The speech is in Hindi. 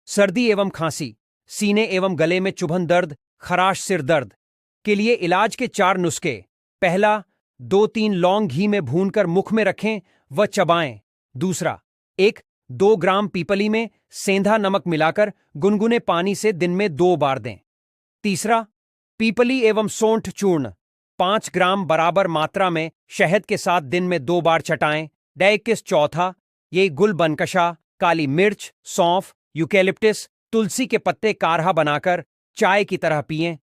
सर्दी एवं खांसी, सीने एवं गले में चुभन दर्द, खराश, सिर दर्द के लिए इलाज के 4 नुस्खे। पहला, 2-3 लौंग घी में भूनकर मुख में रखें व चबाएं। दूसरा, 1-2 ग्राम पीपली में सेंधा नमक मिलाकर गुनगुने पानी से दिन में 2 बार दें। तीसरा, पीपली एवं सौंठ चूर्ण 5 ग्राम बराबर मात्रा में शहद के साथ दिन में 2 बार चटाएं। डाइकिस। चौथा, ये गुलबनकशा, काली मिर्च, सौंफ, यूकेलिप्टिस, तुलसी के पत्ते काढ़ा बनाकर चाय की तरह पिएं।